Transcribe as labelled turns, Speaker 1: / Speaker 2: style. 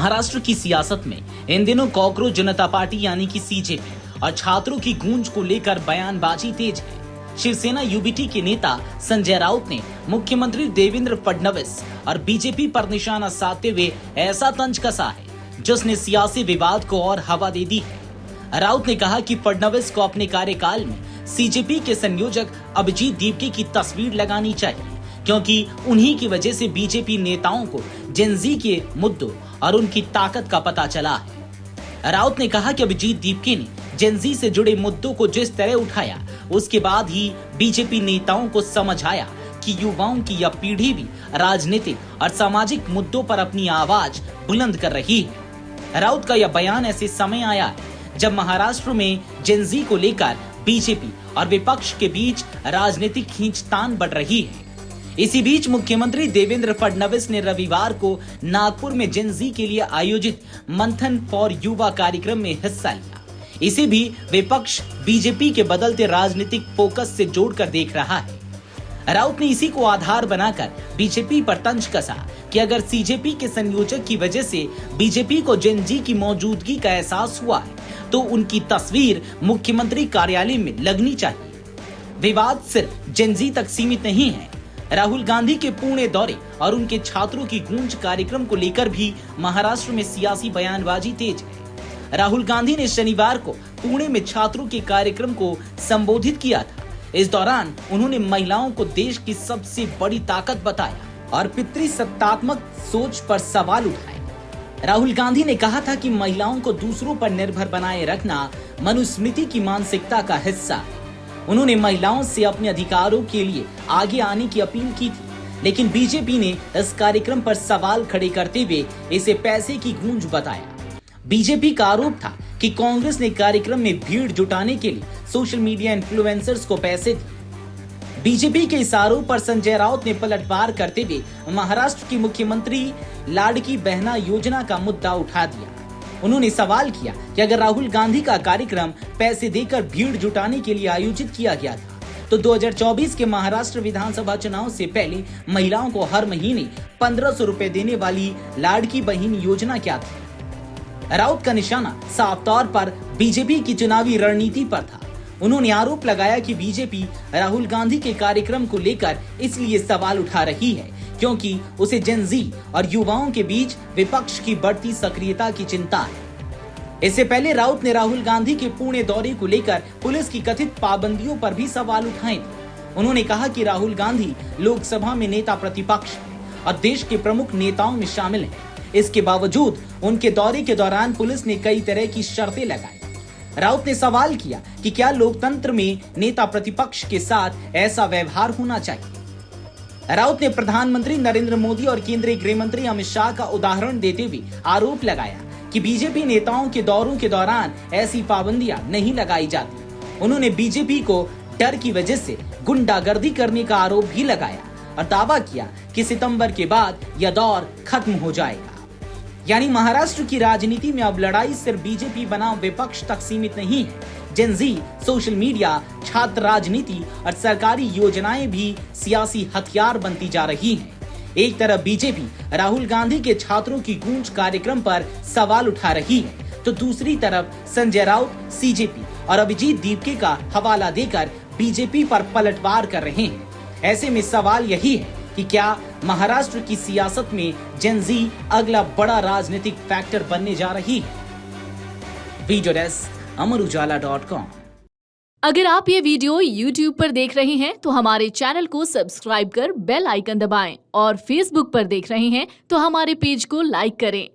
Speaker 1: महाराष्ट्र की सियासत में इन दिनों कॉकरोच जनता पार्टी यानी कि सीजेपी और छात्रों की गूंज को लेकर बयानबाजी तेज है। शिवसेना यूबीटी के नेता संजय राउत ने मुख्यमंत्री देवेंद्र फडणवीस और बीजेपी पर निशाना साधते हुए ऐसा तंज कसा है जिसने सियासी विवाद को और हवा दे दी है। राउत ने कहा कि फडणवीस को अपने कार्यकाल में सीजेपी के संयोजक अभिजीत दीपके की तस्वीर लगानी चाहिए, क्योंकि उन्हीं की वजह से बीजेपी नेताओं को जेनजी के मुद्दों और उनकी ताकत का पता चला है। राउत ने कहा कि अभिजीत दीपके ने जेनजी से जुड़े मुद्दों को जिस तरह उठाया, उसके बाद ही बीजेपी नेताओं को समझ आया कि युवाओं की यह पीढ़ी भी राजनीतिक और सामाजिक मुद्दों पर अपनी आवाज बुलंद कर रही है। राउत का यह बयान ऐसे समय आया है जब महाराष्ट्र में जेनजी को लेकर बीजेपी और विपक्ष के बीच राजनीतिक खींचतान बढ़ रही है। इसी बीच मुख्यमंत्री देवेंद्र फडणवीस ने रविवार को नागपुर में जेनजी के लिए आयोजित मंथन फॉर युवा कार्यक्रम में हिस्सा लिया। इसे भी विपक्ष बीजेपी के बदलते राजनीतिक फोकस से जोड़कर देख रहा है। राउत ने इसी को आधार बनाकर बीजेपी पर तंज कसा कि अगर सीजेपी के संयोजक की वजह से बीजेपी को जेनजी की मौजूदगी का एहसास हुआ है तो उनकी तस्वीर मुख्यमंत्री कार्यालय में लगनी चाहिए। विवाद सिर्फ जेनजी तक सीमित नहीं है। राहुल गांधी के पुणे दौरे और उनके छात्रों की गूंज कार्यक्रम को लेकर भी महाराष्ट्र में सियासी बयानबाजी तेज है। राहुल गांधी ने शनिवार को पुणे में छात्रों के कार्यक्रम को संबोधित किया था। इस दौरान उन्होंने महिलाओं को देश की सबसे बड़ी ताकत बताया और पितृसत्तात्मक सोच पर सवाल उठाए। राहुल गांधी ने कहा था कि महिलाओं को दूसरों पर निर्भर बनाए रखना मनुस्मृति की मानसिकता का हिस्सा है। उन्होंने महिलाओं से अपने अधिकारों के लिए आगे आने की अपील की थी, लेकिन बीजेपी ने इस कार्यक्रम पर सवाल खड़े करते हुए इसे पैसे की गूंज बताया। बीजेपी का आरोप था कि कांग्रेस ने कार्यक्रम में भीड़ जुटाने के लिए सोशल मीडिया इन्फ्लुएंसर्स को पैसे दिए। बीजेपी के इस आरोप पर संजय राउत ने पलटवार करते हुए महाराष्ट्र की मुख्यमंत्री लाडकी बहना योजना का मुद्दा उठा दिया। उन्होंने सवाल किया कि अगर राहुल गांधी का कार्यक्रम पैसे देकर भीड़ जुटाने के लिए आयोजित किया गया था तो 2024 के महाराष्ट्र विधानसभा चुनाव से पहले महिलाओं को हर महीने 1500 रुपए देने वाली लाडकी बहन योजना क्या थी। राउत का निशाना साफ तौर पर बीजेपी की चुनावी रणनीति पर था। उन्होंने आरोप लगाया कि बीजेपी राहुल गांधी के कार्यक्रम को लेकर इसलिए सवाल उठा रही है क्योंकि उसे जेनजी और युवाओं के बीच विपक्ष की बढ़ती सक्रियता की चिंता है। इससे पहले राउत ने राहुल गांधी के पुणे दौरे को लेकर पुलिस की कथित पाबंदियों पर भी सवाल उठाए थे। उन्होंने कहा कि राहुल गांधी लोकसभा में नेता प्रतिपक्ष है और देश के प्रमुख नेताओं में शामिल हैं। इसके बावजूद उनके दौरे के दौरान पुलिस ने कई तरह की शर्तें लगाई। राउत ने सवाल किया कि क्या लोकतंत्र में नेता प्रतिपक्ष के साथ ऐसा व्यवहार होना चाहिए। राउत ने प्रधानमंत्री नरेंद्र मोदी और केंद्रीय गृह मंत्री अमित शाह का उदाहरण देते हुए आरोप लगाया कि बीजेपी नेताओं के दौरों के दौरान ऐसी पाबंदियां नहीं लगाई जाती। उन्होंने बीजेपी को डर की वजह से गुंडागर्दी करने का आरोप भी लगाया और दावा किया कि सितंबर के बाद यह दौर खत्म हो जाएगा। यानी महाराष्ट्र की राजनीति में अब लड़ाई सिर्फ बीजेपी बनाम विपक्ष तक सीमित नहीं है। जेनजी, सोशल मीडिया, छात्र राजनीति और सरकारी योजनाएं भी सियासी हथियार बनती जा रही हैं। एक तरफ बीजेपी राहुल गांधी के छात्रों की गूंज कार्यक्रम पर सवाल उठा रही है तो दूसरी तरफ संजय राउत सीजेपी और अभिजीत दीपके का हवाला देकर बीजेपी पर पलटवार कर रहे हैं। ऐसे में सवाल यही है कि क्या महाराष्ट्र की सियासत में जेनजी अगला बड़ा राजनीतिक फैक्टर बनने जा रही है। Video desk amarujala.com।
Speaker 2: अगर आप ये वीडियो YouTube पर देख रहे हैं तो हमारे चैनल को सब्सक्राइब कर बेल आइकन दबाएं और Facebook पर देख रहे हैं तो हमारे पेज को लाइक करें।